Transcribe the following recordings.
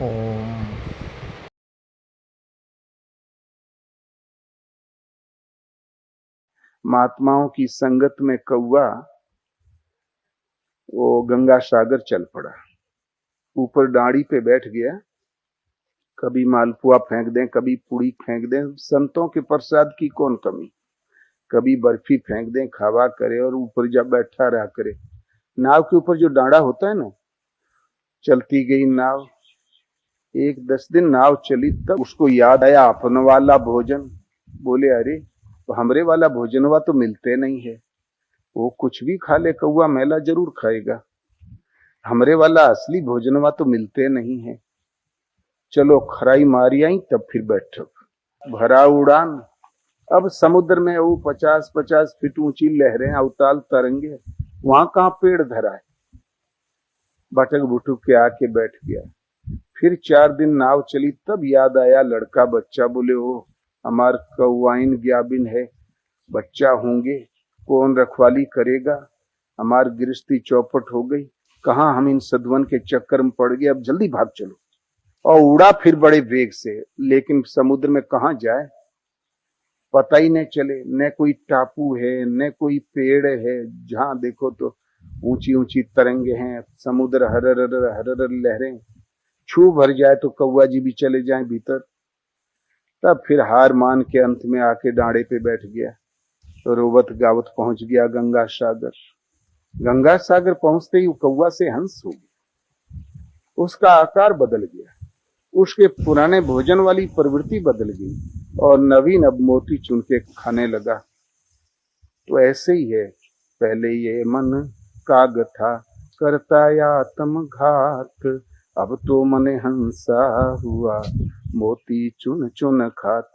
ओम। महात्माओं की संगत में कौवा वो गंगा सागर चल पड़ा। ऊपर डाड़ी पे बैठ गया। कभी मालपुआ फेंक दें, कभी पुड़ी फेंक दें, संतों के प्रसाद की कौन कमी। कभी बर्फी फेंक दें, खावा करे और ऊपर जब बैठा रहा करे। नाव के ऊपर जो डांडा होता है ना, चलती गई नाव। 10 दिन नाव चली, तब उसको याद आया अपन वाला भोजन। बोले अरे, तो हमरे वाला भोजनवा तो मिलते नहीं है। वो कुछ भी खा ले कौवा, मैला जरूर खाएगा। हमरे वाला असली भोजनवा तो मिलते नहीं है। चलो खराई मारी आई, तब फिर बैठो। भरा उड़ान। अब समुद्र में वो 50-50 फीट ऊंची लहरें, अवताल तरंगे, वहां कहाँ पेड़ धरा है। भटक भुटुक के आके बैठ गया। फिर 4 दिन नाव चली, तब याद आया लड़का बच्चा। बोले ओ, हमार कौवाइन ग्याबिन है, बच्चा होंगे, कौन रखवाली करेगा। हमार गृहस्थी चौपट हो गई, कहाँ हम इन सदवन के चक्कर में पड़ गए। अब जल्दी भाग चलो। और उड़ा फिर बड़े वेग से, लेकिन समुद्र में कहाँ जाए पता ही नहीं चले। न कोई टापू है, न कोई पेड़ है। जहां देखो तो ऊंची ऊंची तरंगे हैं, समुद्र हरर हरर लहरें। छू भर जाए तो कौवा जी भी चले जाएं भीतर। तब फिर हार मान के अंत में आके डांडे पे बैठ गया। तो रोवत गावत पहुंच गया गंगा सागर। गंगा सागर पहुंचते ही कौवा से हंस हो गया। उसका आकार बदल गया, उसके पुराने भोजन वाली प्रवृत्ति बदल गई और नवीन अब मोती चुन के खाने लगा। तो ऐसे ही है, पहले ये मन काग था, करता आत्मघात। अब तो मने हंसा हुआ, मोती चुन चुन खात।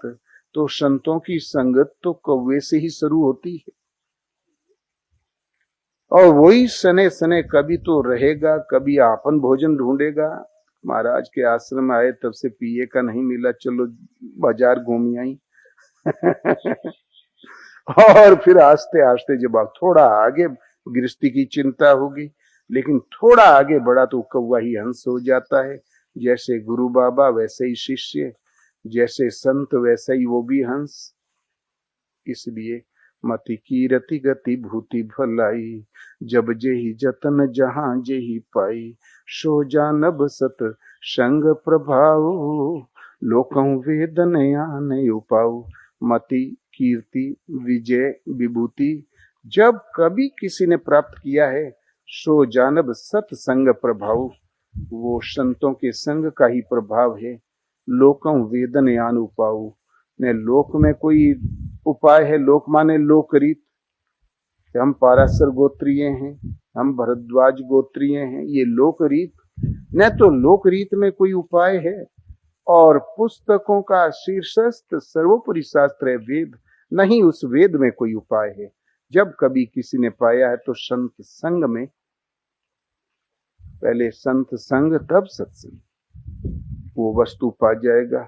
तो संतों की संगत तो कौवे से ही शुरू होती है, और वही सने सने कभी तो रहेगा, कभी आपन भोजन ढूंढेगा। महाराज के आश्रम आए तब से पिए का नहीं मिला, चलो बाजार घूम आई। और फिर आस्ते आस्ते जब आप थोड़ा आगे, गृहस्थी की चिंता होगी, लेकिन थोड़ा आगे बढ़ा तो कौवा ही हंस हो जाता है। जैसे गुरु बाबा वैसे ही शिष्य, जैसे संत वैसे ही वो भी हंस। इसलिए मति की रति गति भूति भलाई, जब जेहि जतन जहां जेहि पाई। सो जानब सत संग प्रभाव, लोकं वेदन आन उपाऊ। मति कीर्ति विजय विभूति जब कभी किसी ने प्राप्त किया है, सो जानब सत्संग प्रभाव, वो संतों के संग का ही प्रभाव है। लोकं वेदन यान उपाऊ, ने लोक में कोई उपाय है। लोक माने लोकरीत। हम पाराशर गोत्रीय हैं, हम भरद्वाज गोत्रीय हैं, ये लोकरीत। न तो लोकरीत में कोई उपाय है, और पुस्तकों का शीर्षस्थ सर्वोपरि शास्त्र है वेद, नहीं उस वेद में कोई उपाय है। जब कभी किसी ने पाया है तो संत संग में। पहले संत संग तब सत्संग, वो वस्तु पा जाएगा।